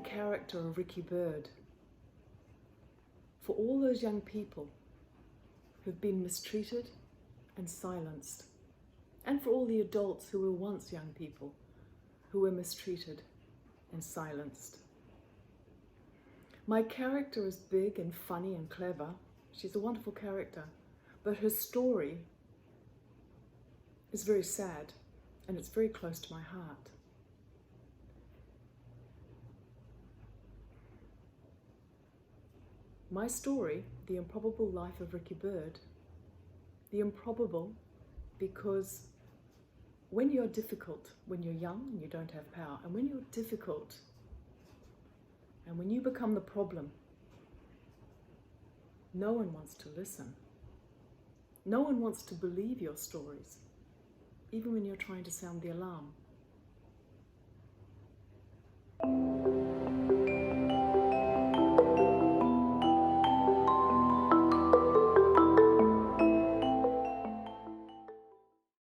character of Ricky Bird for all those young people who've been mistreated and silenced, and for all the adults who were once young people who were mistreated and silenced. My character is big and funny and clever. She's a wonderful character, but her story is very sad, and it's very close to my heart. My story, The Improbable Life of Ricky Bird, the improbable because when you're difficult, when you're young and you don't have power, and when you're difficult, and when you become the problem, no one wants to listen. No one wants to believe your stories, even when you're trying to sound the alarm.